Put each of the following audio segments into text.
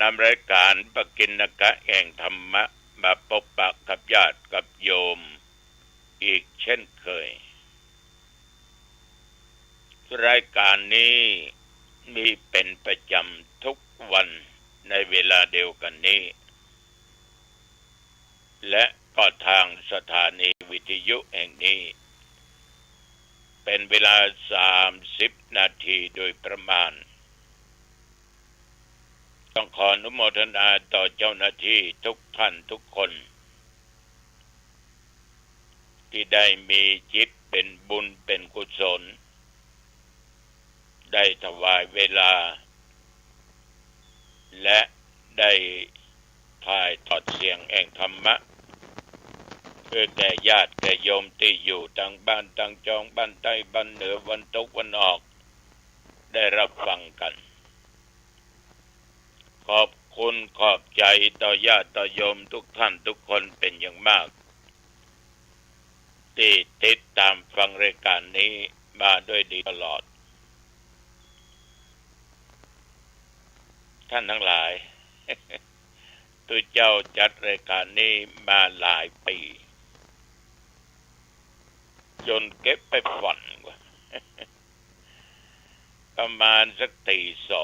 นำรายการปกิณกะแห่งธรรมะมาพบปะกับญาติกับโยมอีกเช่นเคยรายการนี้มีเป็นประจำทุกวันในเวลาเดียวกันนี้และก็ทางสถานีวิทยุแห่งนี้เป็นเวลา30 นาทีโดยประมาณต้องขออนุโมทนาต่อเจ้าหน้าที่ทุกท่านทุกคนที่ได้มีจิตเป็นบุญเป็นกุศลได้ถวายเวลาและได้ถ่ายทอดเสียงแห่งธรรมะเพื่อแก่ญาติแก่โยมที่อยู่ทางบ้านทางจองบ้านใต้บ้านเหนือวันตกวันออกได้รับฟังกันขอบคุณขอบใจต่อญาติต่อโยมทุกท่านทุกคนเป็นอย่างมากที่ติดตามฟังรายการนี้มาด้วยดีตลอดท่านทั้งหลาย ตัวเจ้าจัดรายการนี้มาหลายปีจนเก็บไปฝันกว่า ประมาณสักตี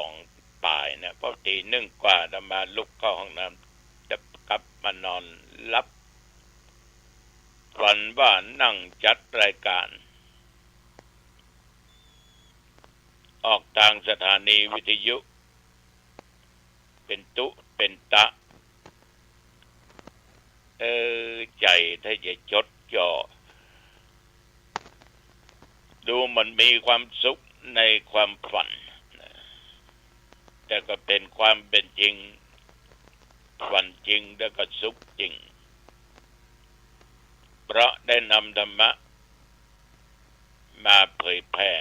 2ป่ายนะเพราะตี 1กว่าจะมาลุกเข้าห้องน้ำจะกลับมานอนลับฝันว่านั่งจัดรายการออกทางสถานีวิทยุเป็นตุเป็นตะใจถ้าจะจดจ่อดูมันมีความสุขในความฝันแต่ก็เป็นความเป็นจริงฝันจริงแล้วก็สุขจริงเพราะได้นำธรรมะมาเผยแพร่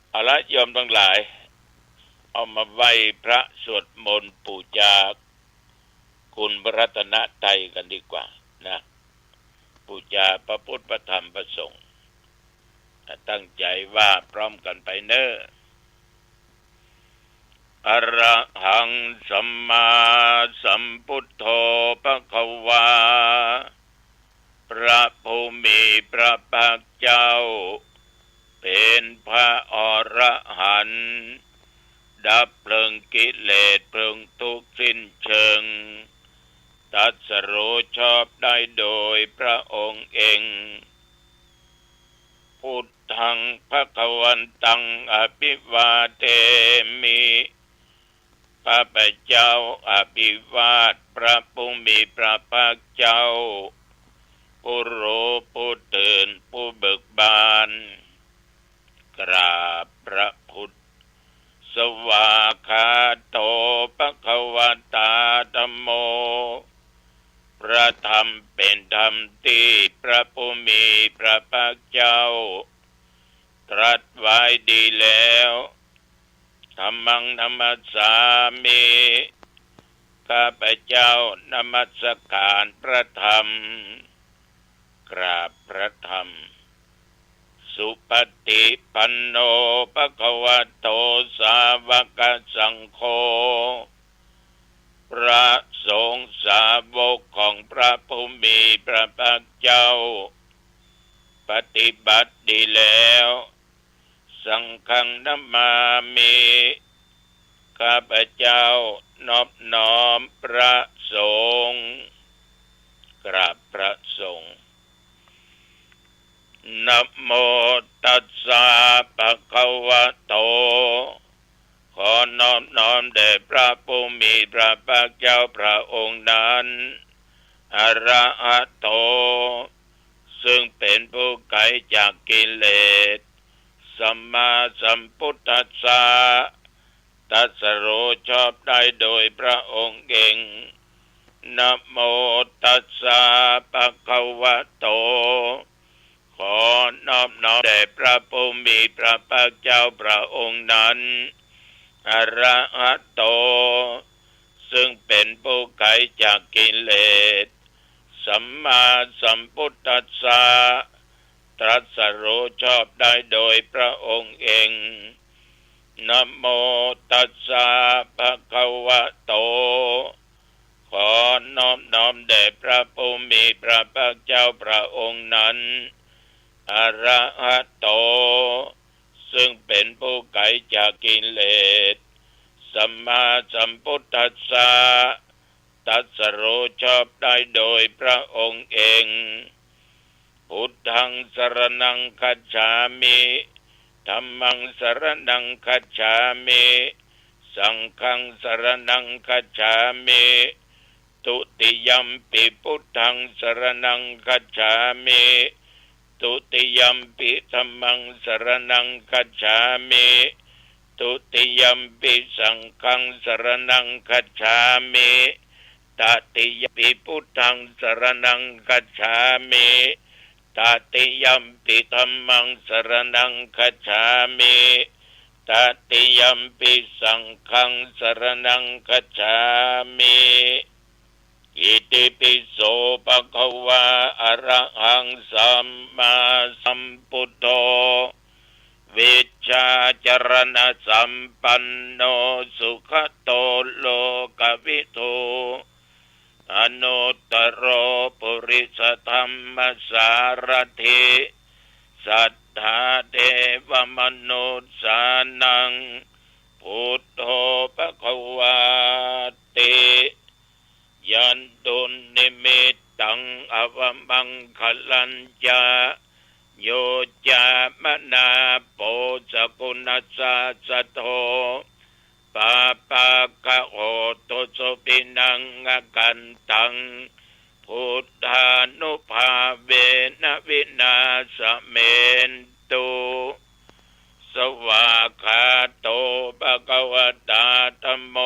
เอาละโยมทั้งหลายเอามาไหว้พระสวดมนต์ปูชาคุณพระรัตนตรัยกันดีกว่านะปูชาพระพุทธพระธรรมพระสงฆ์ตั้งใจว่าพร้อมกันไปเนอะอะระหังสัมมาสัมพุทโธภควาพระผู้มีพระภาคเจ้าเป็นพระอรหันต์ดับเพลิงกิเลสเพลิงทุกข์สิ้นเชิงตรัสรู้ชอบได้โดยพระองค์เองพุทธังภวันตังอภิวาเทมิข้าพเจ้าอภิวาทพระผู้มีพระภาคเจ้าผู้รู้ผู้ตื่นผู้เบิกบานกราบพระพุทธสวากขาโตภควตาธัมโมพระธรรมเป็นธรรมที่พระผู้มีพระภาคเจ้าตรัสไว้ดีแล้วธัมมังนัมมัสสามิข้าพเจ้านมัสการพระธรรมกราบพระธรรมสุปฏิปันโนภควโตสาวกสังโฆพระสงฆ์สาวกของพระผู้มีพระภาคเจ้าปฏิบัติดีแล้วสังฆังนัมมามิข้าพเจ้านอบน้อมพระสงฆ์กราบพระสงฆ์นะโมตัสสะภะคะวะโตขอนอบน้อมแด่พระผู้มีพระภาคเจ้าพระองค์นั้นอะระหะโตซึ่งเป็นผู้ไกลจากกิเลสสัมมาสัมพุทธัสสะตรัสรู้ชอบได้โดยพระองค์เองนะโมตัสสะภะคะวะโตขอนอบน้อมแด่พระผู้มีพระภาคเจ้าพระองค์นั้นอะระหะโตซึ่งเป็นผู้ไกลจากกิเลสสัมมาสัมพุทธัสสะตรัสรู้ชอบได้โดยพระองค์เอง นะโมตัสสะภะคะวะโตขอน้อมน้อมแด่พระผู้มีพระภาคเจ้าพระองค์นั้นอะระหะโตซึ่งเป็นผู้ไกลจากกิเลสสัมมาสัมพุทธัสสะตรัสรู้ชอบได้โดยพระองค์เองพุทธังสรณังคัจฉามิธัมมังสรณังคัจฉามิสังฆังสรณังคัจฉามิตุติยัมปิพุทธังสรณังคัจฉามิตุติยัมปิธัมมังสรณังคัจฉามิตุติยัมปิสังฆังสรณังคัจฉามิตติยัมปิพุทธังสรณังคัจฉามิตติยัมปิธัมมังสรณังคัจฉามิตติยัมปิสังฆังสรณังคัจฉามิอิติปิโสภะคะวะอะระหังสัมมาสัมพุทโธวิชชาจรณะสัมปันโนสุขโตโลกวิทูอนุตตรปุริสธรรมสารถิสัทธาเทวมนุษย์สานังพุทโธภควาติยันตุนิมิตตังอวมังคลัญจาโยจามนาโปสกุณัสสะสะโทปาปะกะโอโตโสปินังกันตังพุทธานุภาเวนะวินาสเมนตุสวากขาโตภะคะวะตาธัมโม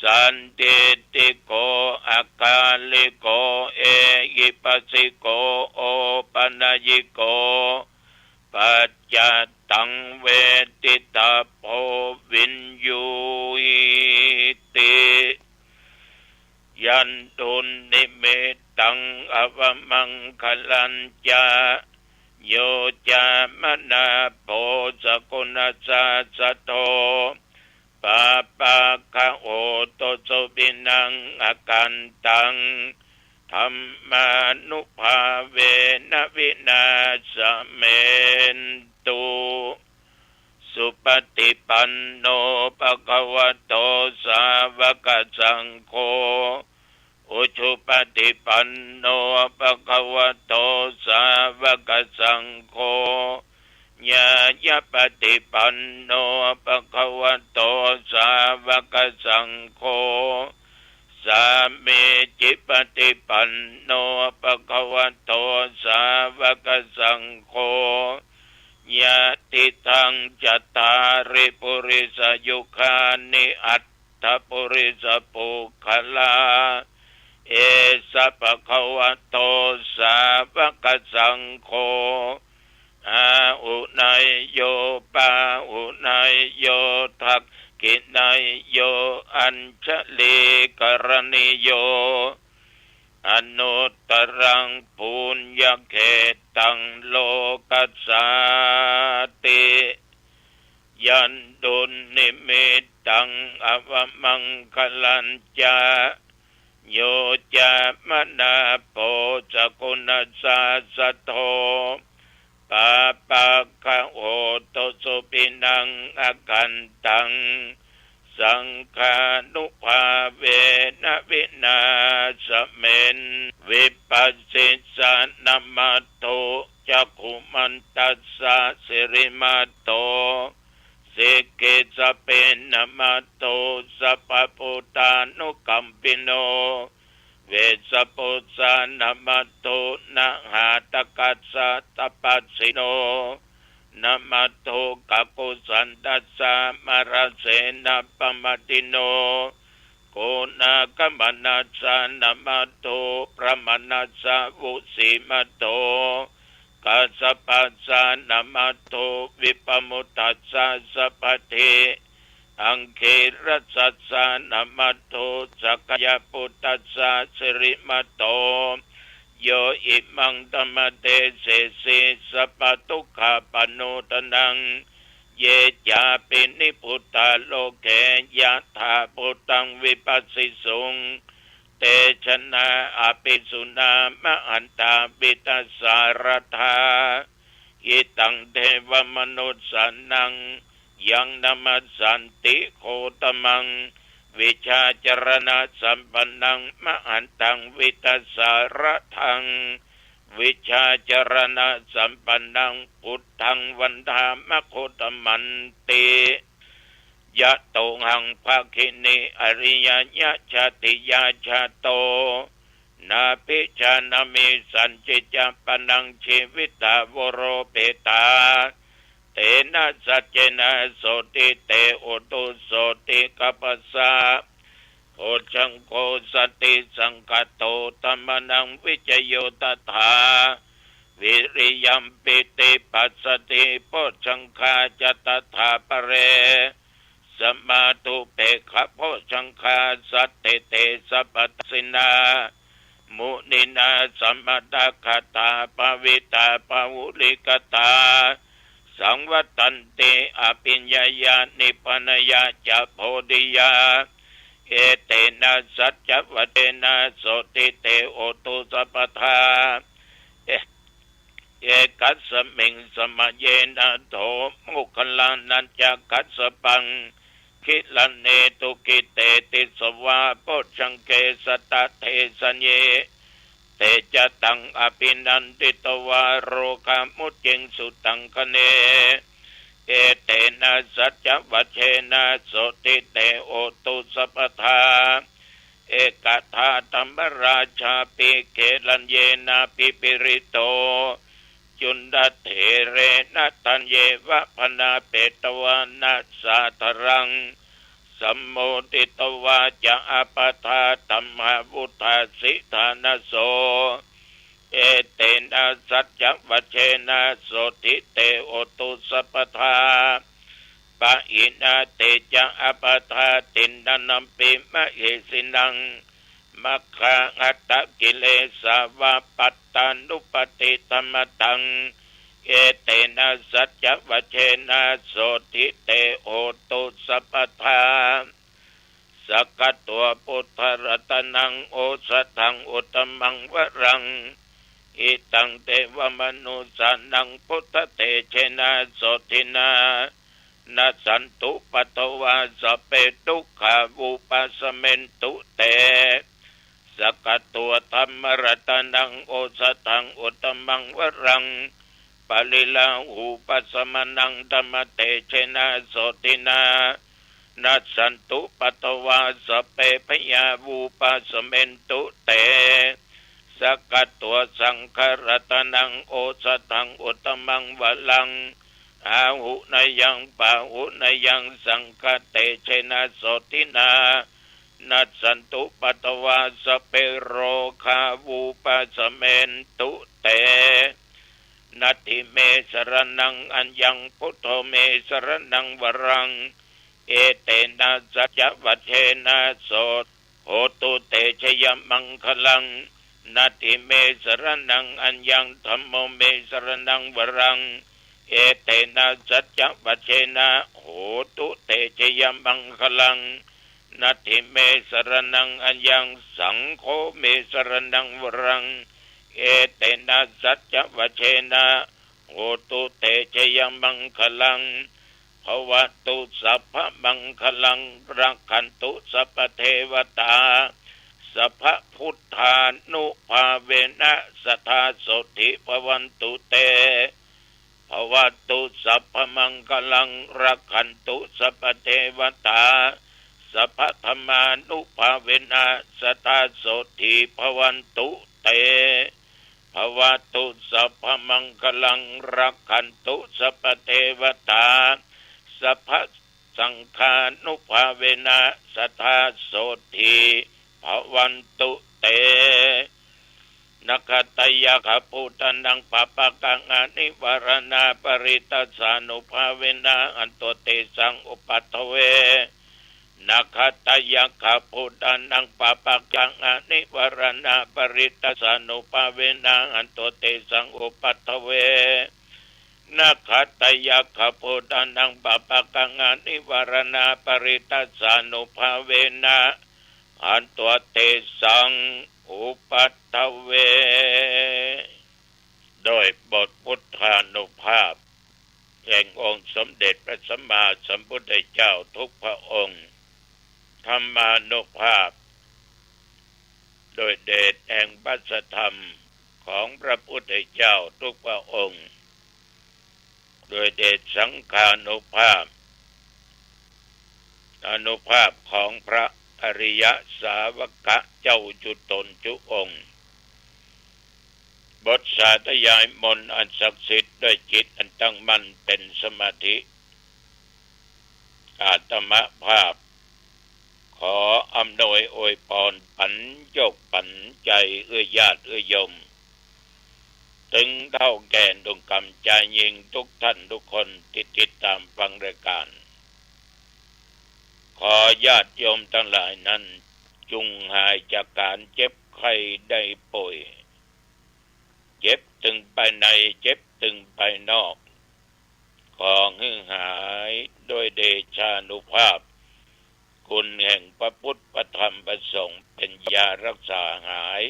สันติติโกอาคาลิโกเอหิปัสสิโกโอปัญญิโกปัจจตังเวทิตาโพวินยูหิติยันตุนิมิตตังอวมังคลัญจาโยจามนาโพสกุณัสสะสะโทปาปะคะโอโตโสปินังอากันตังธัมมานุภาเวนะวินาสเมนตุสุปฏิปันโนภะคะวะโตสาวกสังโฆอุชุปฏิปันโนภะคะวะโตสาวกสังโฆญาญปฏิปันโนภะคะวะโตสาวกสังโฆสามีจิปฏิปันโนภะคะวะโตสาวกสังโฆญาติทังจัตตาริปุริสยุคานิอัตถปุริสปุคลาเอสะภะคะวะโตสาวกสังโฆอาอุนัยโยปาอุนัยโยทักขินัยโยอัญชลีกรณิโยอนุตตรังปุญญเขตังโลกัสสาติยันตุนิมิตตังอวมังคลัญจาโยจามนาโพสกุณัสสะสะโทปาปะคะโอโตโสปินังอากันตังสังฆานุภาเวนะวินาสเมนวิปัสสิสานัมมัตโตจักขุมันตัสสะสิริมัตโตสิกิสะเปนะมัตโตสัพพพุทธานุกัมปิโนเวสะปุสานัมมัตโตนะหาตกัสสะตปัสสิโนนะมัตโตกักกุสันตัสสะมะระเสนะปะมะติโนโกนาคัมมนัสสะนะมัตโตพระมนัสสะวุสิมัตโตกัสสะปัสสะนะมัตโตวิปมุตตัสสะสัพพเทอังเครัสสัสสะนะมัตโตสักยปุตตัสสะสิริมัตโตโยอิมังธรรมเตเสสิสัพพทุกขปโนตนัง เยจาปินิพุตตาโลเกยะถาพุตังวิปัสสิสุงเตชนะอภิสุนามะอันตาบิตาสารธาอิตังเทวมนุสสานังยังนมัสสันติโคตมังวิชาจรณะสัมปันนังมหันตังวิตาสารทังวิชาจรณะสัมปันนังพุทธังวันธามโคตมันติยะโตหังภาคินิอริยญาชาติยาชาโตนาภิชานามิสันจิจปนังชีวิตาวโรเปตาเตนะสัจเจนะโสติเตโอตุโสติกัปปสสะโอชังโคสติสังกัตโตธัมมนังวิจโยตถาวิริยัมปิติปัสสติโพชังคาจตถาปะเรสมาตุเปขะโพชังคาสัตเตเตสัพพสินามุนินาสัมมตาคตาปวิตาปวุลิกตาสังวัตันติอภิญญายานิพพานยาจะโพธิยาเอเตนะสัจจวัตเตนะโสติเตโอตุสัพพทาเอกัสสมิงสมะเยนะโถมุขลานันจะกัสสปังคิลันเนตุกิเตติสวาโพชังเกสตะเทสัญเยเตจะตังอภินันติตวาโรคามุจิงสุตังคเนเอเตนะสัจจวัชเชนะโสติเตโอตุสัพพทาเอกธาตัมบราชาปิเกลันเยนะปิปิริโตจุนดาเถเรนะตัญเยวะพนาเปตวานะสาธรังสัมโมติตวาจะอปทาตัมหาวุธาสิธานโสเอเตนะสัจจวัชเชนะโสติเตโอตุสัพพทาปะอินาเตจะอปทาตินนัมปิมะเหสินังมัคคะอัตตกิเลสาวาปัตตานุปติธรรมตังเอเตนะสัจจวัชเชนะโสติเตโอตุสัพพทาสกัตตัวพุทธรัตนังโอสถังอุตมังวรังอิตังเทวมนุสานังพุทธเตเชนะโสตินานัสสันตุปัตตวาสเปตุขาวุปัสเมนตุเตสกัตตัวธรรมรัตนังโอสถังอุตมังวรังปะลิลาหูปัสมนังธรรมเตเชนะโสตินานัสสันตุปัตตวาสเปพยาวูปัสเมนตุเตสกัตตัวสังฆรัตนังโอสถังอุตมังวลังอาหุนยังปาหุนยังสังฆเตเชนะโสตินานัสสันตุปัตตวาสเปโรคาวูปัสเมนตุเตนัตถิเมสรนังอัญญังพุทโธเมสรนังวรังเอเตนะสัจจวัชเชนะโสโหตุเตชยมังคลังนัตถิเมสรนังอัญญังธัมโมเมสรนังวรังเอเตนะสัจจวัชเชนะโหตุเตชยมังคลังนัตถิเมสรนังอัญญังสังโฆเมสรนังวรังเอเตนะสัจจวัชเชนะโหตุเตชยมังคลังภวตุสัพพมังคลังรักขันตุสัพพเทวตาสัพพพุทธานุภาเวนะสัทธาโสติภวันตุเตภวตุสัพพมังคลังรักขันตุสัพพเทวตาสัพพธรรมานุภาเวนะสัทธาโสติภวันตุเตภวตุสัพพมังคลังรักขันตุสัพพเทวตาสัพพสังฆานุภาเวนะสัทธาโสติภวันตุเตนักตยะขพุทธังปปะกังอนิวรณาปริตัสสานุภาเวนะอันโตเตสังอุปัฏฐเวนักตยะขพุทธังปปะกังอนิวรณาปริตัสสานุภาเวนะอันโตเตสังอุปัฏฐเว นาคตยาขโพดานังปะปะกังานิวารณาปริตัสสานุภาเวนะอันตัวเตสังอุปัตถเวโดยบทพุทธานุภาพแห่งองค์สมเด็จพระสัมมาสัมพุทธเจ้าทุกพระองค์ธรรมานุภาพโดยเดชแห่งพระธรรมของพระพุทธเจ้าทุกพระองค์โดยเดชสังฆานุภาพของพระอริยสาวกเจ้าจุตนจุองค์บทสาธยายมนต์อันศักดิ์สิทธิ์ด้วยจิตอันตั้งมั่นเป็นสมาธิอาตมภาพขออำนวยอวยพรปัญโยกปัญใจญาติโยมถึงเท่าแก่ดวงกรรมใจยิงทุกท่านทุกคนติดตามฟังรายการขอญาติโยมทั้งหลายนั้นจงหายจากการเจ็บไข้ได้ป่วยเจ็บตึงภายในเจ็บตึงภายนอกขอให้หายโดยเดชานุภาพคุณแห่งพระพุทธพระธรรมพระสงฆ์เป็นยารักษาหาย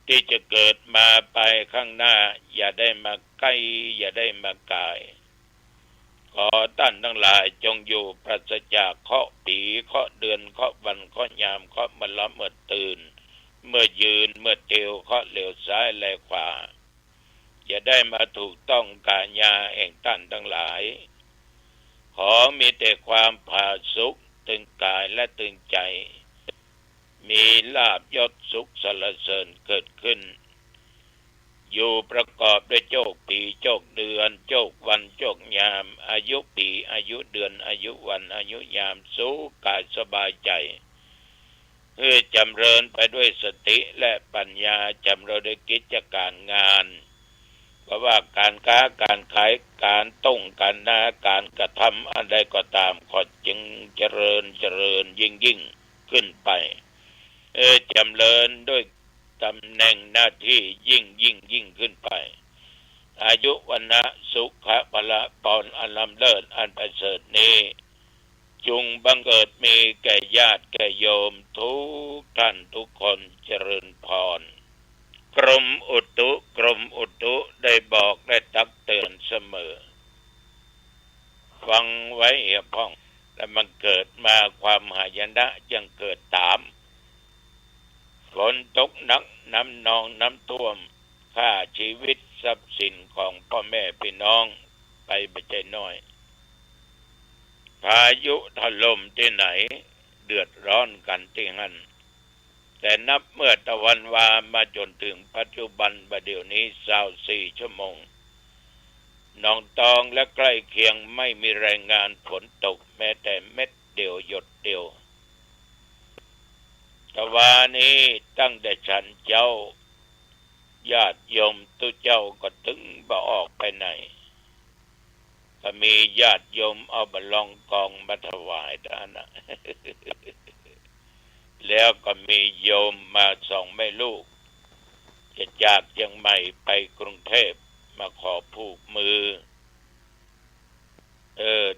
ที่จะเกิดมาไปข้างหน้าอย่าได้มาใกล้อย่าได้มากายขอท่านทั้งหลายจงอยู่ปราศจากเคราะห์ผีเคราะห์เดือนเคราะห์วันเคราะห์ยามเคราะห์มะละเมื่อตื่นเมื่อยืนเมื่อเตียวเคราะห์เหลวซ้ายและขวาอย่าได้มาถูกต้องกาญาแห่งท่านทั้งหลายขอมีแต่ความผาสุกตึงกายและตึงใจมีลาภยศสุขสรรเสริญเกิดขึ้นอยู่ประกอบด้วยโชคปีโชคเดือนโชควันโชคยามอายุปีอายุเดือนอายุวันอายุยามสุขกายสบายใจเพื่อจำเริญไปด้วยสติและปัญญาจำเริญด้วยกิจการงานเพราะว่าการค้าการขายการต้งการนาการกระทำอันใดก็ตามขอจึงเจริญยิ่งขึ้นไปจำเริญด้วยตำแหน่งหน้าที่ยิ่งขึ้นไปอายุวันนะสุขะพละปอนอันลำเลิศอันประเสริฐนี้จุงบังเกิดมีแก่ญาติแก่โยมทุกท่านทุกคนเจริญพรกรมอุตุได้บอกได้ตักเตือนเสมอฟังไว้อย่าพ้องและมันเกิดมาความหายนะยังเกิดตามฝนตกหนักน้ำนองน้ำท่วมค่าชีวิตทรัพย์สินของพ่อแม่พี่น้องไปไม่ใช่น้อยพายุถล่มที่ไหนเดือดร้อนกันที่นั่นแต่นับเมื่อตะวันวามาจนถึงปัจจุบันบัดเดี๋ยวนี้24 ชั่วโมงหนองตองและใกล้เคียงไม่มีรายงานฝนตกแม้แต่เม็ดเดียวหยดเดียวตะวันนี้ตั้งแต่ฉันเจ้าญาติโยมตุเจ้าก็ถึงบ่ออกไปไหนก็มีญาติโยมเอาบะลองกองมาถวายท่านนะแล้วก็มีโยมมาส่งแม่ลูกจะจากเชียงใหม่ไปกรุงเทพมาขอผูกมือ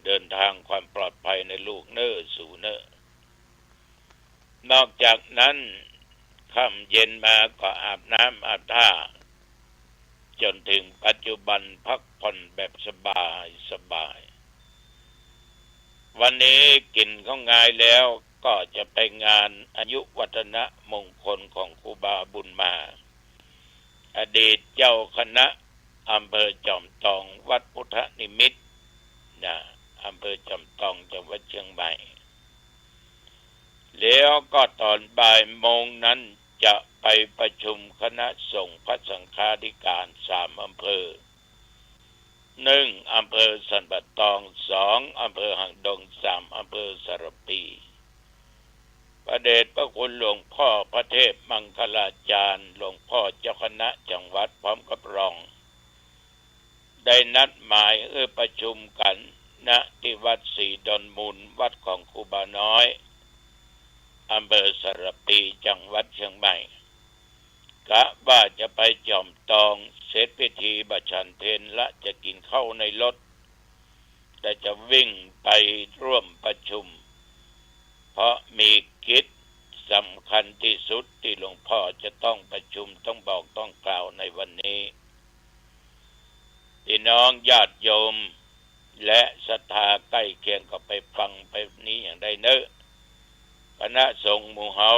เดินทางความปลอดภัยในลูกเน้อสู่เน้อนอกจากนั้นค่ำเย็นมาก็อาบน้ำอาบท่าจนถึงปัจจุบันพักผ่อนแบบสบายวันนี้กินข้าวงายแล้วก็จะไปงานอายุวัฒนะมงคลของครูบาบุญมาอดีตเจ้าคณะอำเภอจอมทองวัดพุทธนิมิตรอำเภอจอมทองจังหวัดเชียงใหม่แล้วก็ตอนบ่ายโมงนั้นจะไปประชุมคณะสงฆ์พระสังฆาธิการ3 อำเภอ 1. อำเภอสันป่าตอง 2. อำเภอหางดง 3. อำเภอสระปีพระเดชพระคุณหลวงพ่อพระเทพมังคลาจารย์หลวงพ่อเจ้าคณะจังหวัดพร้อมกับรองได้นัดหมายประชุมกันณที่วัดศรีดอนมูลวัดของครูบาน้อยอำเภอสระปีจังหวัดเชียงใหม่ กะว่าจะไปจอมตองเสร็จพิธีบัฉันเพลละจะกินข้าวในรถแต่จะวิ่งไปร่วมประชุมเพราะมีกิจสำคัญที่สุดที่หลวงพ่อจะต้องประชุมต้องบอกต้องกล่าวในวันนี้พี่น้องญาติโยมและศรัทธาใกล้เคียงก็ไปฟังไปนี้อย่างใดเนอะคณะสงฆ์หมู่เฮา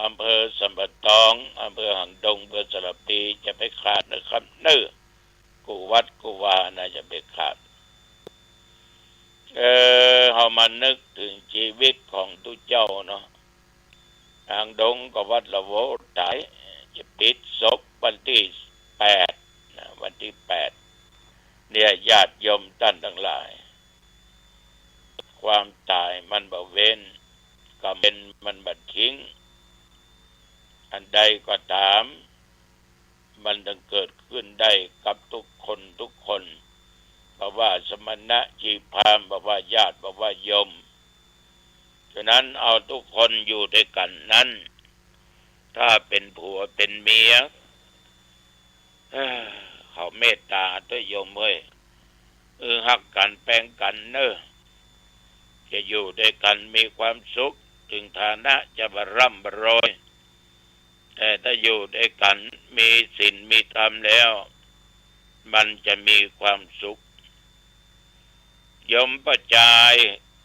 อำเภอสัมปตองอำเภอหางดงอำเภอสระปีจะไปขาดนะครับเนอะกูวัดกูวาน่าจะไปขาดเฮามานึกถึงชีวิตของตุเจ้าเนาะหางดงก็วัดละโวตายจะปิดศพวันที่8นะวันที่8เนี่ยญาติโยมท่านทั้งหลายความตายมันบ่เว้นก็เป็นมันบัดทิ้งอันใดก็ตามมันต้องเกิดขึ้นได้กับทุกคนทุกคนบ่ว่าสมณะชีพราหมณ์บ่ว่าญาติบ่ว่าโยมฉะนั้นเอาทุกคนอยู่ด้วยกันนั้นถ้าเป็นผัวเป็นเมียเขาเมตตาด้วยโยมเอ้ยฮักกันแป้งกันเนอะจะอยู่ด้วยกันมีความสุขถึงฐานะจะบร่ำบรวยแต่ถ้าอยู่ด้วยกันมีศีลมีธรรมแล้วมันจะมีความสุขโยมประจาย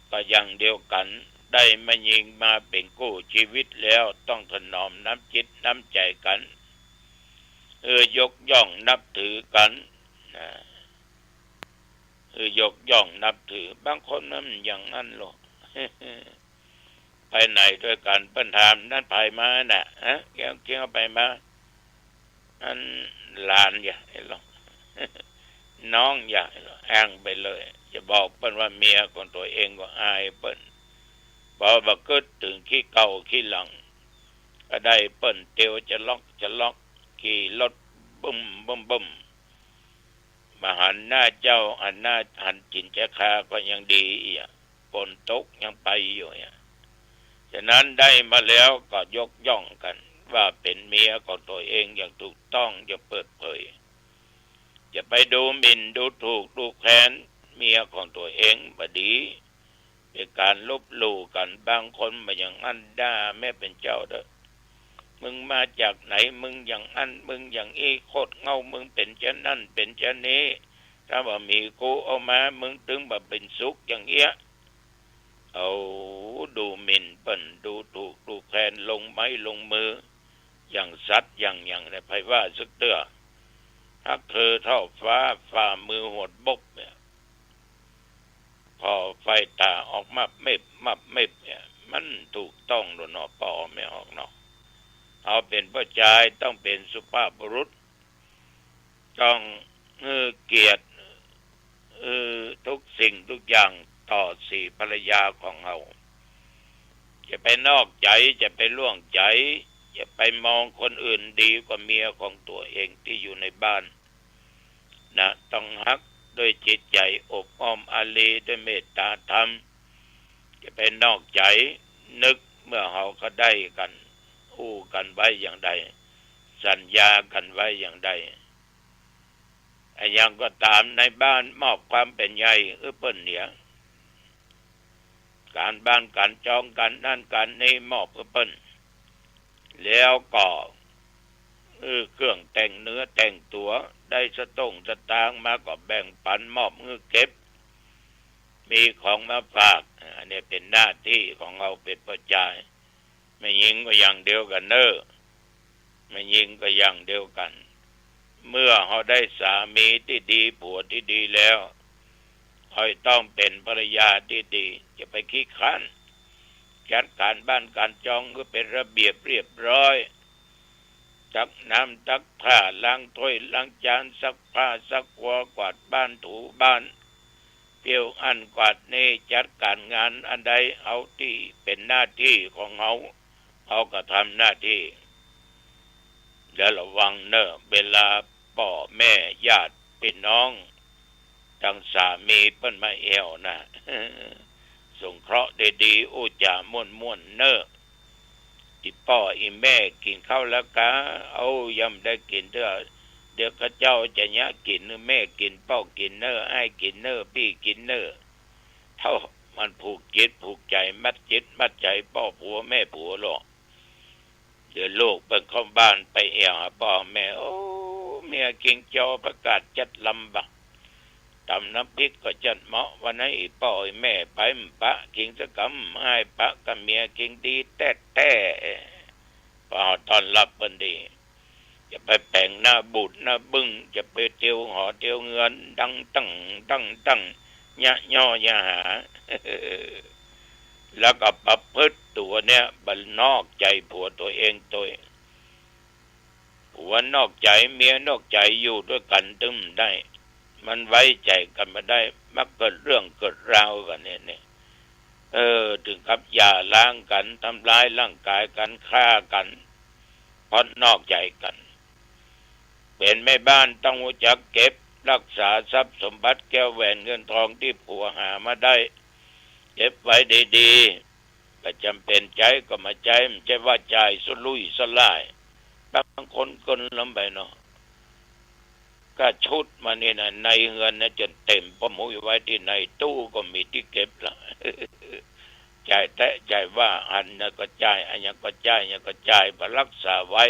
ก็อย่างเดียวกันได้มายิงมาเป็นกู้ชีวิตแล้วต้องถนอมน้ำจิตน้ำใจกันยกย่องนับถือกันยกย่องนับถือบางคนมันอย่างนั้นหรอกไปไหนด้วยกันเปิ้นถามนั่นไปมาน่ะเกี่ยวไปมาอันหลานอย่าให้หรอกน้องอย่าให้หรอกแอ้งไปเลยจะบอกเปิ้นว่าเมียของตัวเองก็อายเปิ้นบ่บ่กึดถึงขี้เก่าขี้หลังก็ได้เปิ้นเตียวจะล็อกขี่รถบึ้มมาหันหน้าเจ้าหันหน้าหันจินจะคาก็ยังดีฝนตกยังไปอยู่ฉะนั้นได้มาแล้วก็ยกย่องกันว่าเป็นเมียของตัวเองอย่างถูกต้องอย่าเปิดเผยอย่าไปดูหมิ่นดูถูกดูแคลนเมียของตัวเองบ่ดีเป็นการลบหลู่กันบางคนมาอย่างนั้นด่าแม่เป็นเจ้าเด้อมึงมาจากไหนมึงอย่างอันมึงอย่างอีโคตรเงามึงเป็นเช่นนั้นเป็นเช่นนี้ถ้าว่ามีกูเอามามึงถึงแบบเป็นสุขอย่างเงี้ยเอาดูหมิ่นเปิ้นดูถูกดูแคลนลงไม้ลงมืออย่างสัตว์อย่างเนี่ยไผว่าสึกเตื้อถ้าเธอเท่าฟ้าฝ่ามือหดบกเนี่ยพอไฟตาออกมาเม็บเนี่ยมันถูกต้องหรือเนาะปอไม่ออกเนาะเอาเป็นผู้ชายต้องเป็นสุภาพบุรุษต้องเกียรติทุกสิ่งทุกอย่างต่อสี่ภรรยาของเราจะไปนอกใจจะไปล่วงใจจะไปมองคนอื่นดีกว่าเมียของตัวเองที่อยู่ในบ้านนะต้องฮักด้วยจิตใจอบอ้อมอารีด้วยเมตตาธรรมจะไปนอกใจนึกเมื่อเราก็ได้กันอู้กันไว้อย่างใดสัญญากันไว้อย่างใดอย่างก็ตามในบ้านมอบความเป็นใหญ่เปิ้นเนี่ยการบ้านการจองกันนั่นการนี้มอบเปิ้นแล้วก็เครื่องแต่งเนื้อแต่งตัวได้สตางค์มาก็แบ่งปันมอบเก็บมีของมาฝากอันนี้เป็นหน้าที่ของเราเป็นผู้ชายไม่ยิงก็อย่างเดียวกันเนอะไม่ยิงก็อย่างเดียวกันเมื่อเขาได้สามีที่ดีผัวที่ดีแล้วเขาต้องเป็นภรรยาที่ดีจะไปขี้ค้านจัดการบ้านการจองก็เป็นระเบียบเรียบร้อยตักน้ำตักผ้าล้างถ้วยล้างจานซักผ้าซักหัวกวาดบ้านถูบ้านเปี่ยวอันกวาดนี่จัดการงานอันใดเอาที่เป็นหน้าที่ของเขาก็ทำหน้าที่แล้วระวังเนอะเวลาพ่อแม่ญาติพี่น้องทั้งสามีเปิ้นมาเอวนะ สงเคราะห์ได้ดีโอ้จ่าม่วนเนอะ ที่พ่ออีแม่กินข้าวแล้วกะเอายำได้กินเถอะเดี๋ยวข้าเจ้าจะยะกินเนื้อแม่กินพ่อกินเนื้อไอ้กินเนื้อพี่กินเนื้อเท่ามันผูกจิตผูกใจมัดจิตมัดใจพ่อผัวแม่ผัวหรอกเดี๋ยวลูกไปเข้าบ้านไปเอวหาพ่อแม่โอ้เมียกินจอประกาศจัดลำบากตำน้ำพริกก็จัดเหมาะวันนี้พ่อแม่ไปปะกินสักคำให้ปะกับเมียกินดีแต่พ่อตอนรับวันดีจะไปแต่งหน้าบุญหน้าบึ้งจะไปเตียวหอเตียวเงินดังตั้งยะย่อยะหา แล้วก็ประพฤติตัวเนี่ยบันนอกใจผัวตัวเองผัวนอกใจเมียนอกใจอยู่ด้วยกันตึมได้มันไว้ใจกันมาได้มักเกิดเรื่องเกิดราวกันเนี่ยถึงกับอย่าล้างกันทำร้ายร่างกายกันฆ่ากันเพราะนอกใจกันเป็นแม่บ้านต้องรู้จักเก็บรักษาทรัพย์สมบัติแก้วแหวนเงินทองที่ผัวหามาได้เก็บไว้ดีๆก็จำเป็นใจก็มาใจไม่ใช่ว่าใจสุรุ่ยสลายบางคนคนลำไปเนาะก็ชุดมานี่นะในเงินนะจนเต็มเพราะมุ้ยไว้ที่ในตู้ก็มีที่เก็บละ ใจแตะใจว่าอันนั้นก็ใจอันนี้ก็ใจอันนี้ก็ใจไปรักษาไว้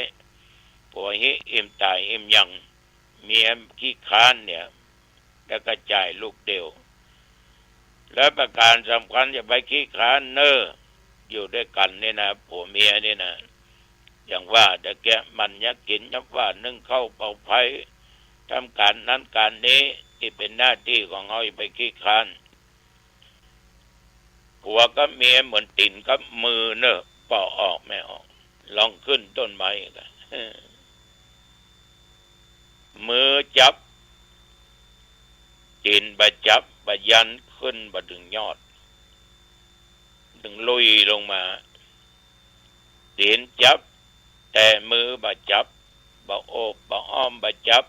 ผัวหิอิ่มตายอิ่มยังเมียขี้ค้านเนี่ยแล้วก็ใจลูกเดียวแล้วประการสำคัญจะไปขี้ค้านเนออยู่ด้วยกันนี่นะผัวเมียนี่นะอย่างว่าแต่แกมันยักกินยักว่านึ่งเข้าเป่าไฟทำการนั้นการนี้ที่เป็นหน้าที่ของเขาไปขี้ค้านผัวก็เมียเหมือนติ่นกับมือเนอะปอกออกไม่ออกลองขึ้นต้นไม้กันมือจับติ่นบะจับบะยันขึ้นบะดึงยอดดึงลุยลงมาติ่นจับแต่มือบะจับบะโอบบะอ้อมบะจับ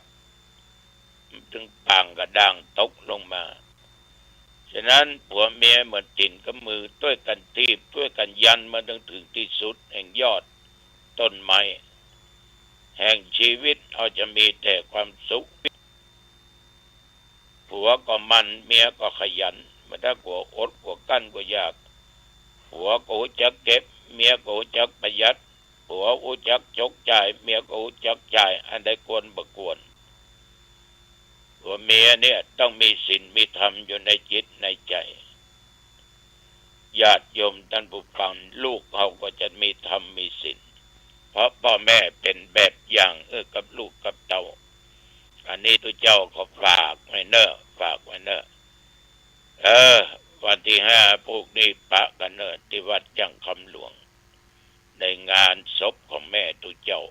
ถึงปางกระด่างตกลงมาฉะนั้นผัวเมียเหมือนติ่นกับมือด้วยกันทีบด้วยกันยันมาถึงที่สุดแห่งยอดต้นไม้แห่งชีวิตเราจะมีแต่ความสุขผัวก็มันเมียก็ขยันมันถ้ากลัวอดกลัวกั้นกลัวยากผัวก็รู้จักเก็บเมียก็รู้จักประหยัดผัวรู้จักจกจ่ายเมียก็รู้จักจ่ายอันใดควรบ่ควรผัวเมียเนี่ยต้องมีศีลมีธรรมอยู่ในจิตในใจญาติโยมท่านผู้ฟังลูกเขาก็จะมีธรรมมีศีลเพราะพ่อแม่เป็นแบบอย่างกับลูกกับเต้าอันนี้ตัวเจ้าก็ฝากไว้เนอะวันที่5พวกนี้ปะกันเนอะที่วัดจังคำหลวงในงานศพของแม่ตัวเจ้า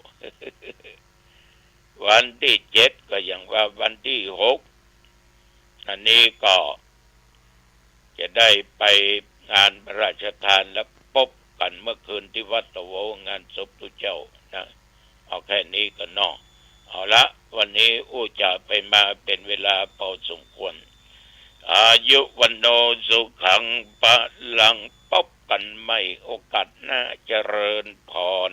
วันที่7ก็อย่างว่าวันที่6อันนี้ก็จะได้ไปงานพระราชทานและพบกันเมื่อคืนที่วัดตะโวงานศพตัวเจ้านะเอาแค่นี้ก็นอกเอาละวันนี้จะไปมาเป็นเวลาพอสมควรอายุวันโนสุขังปะลังพบกันใหม่โอกาสหน้าเจริญพร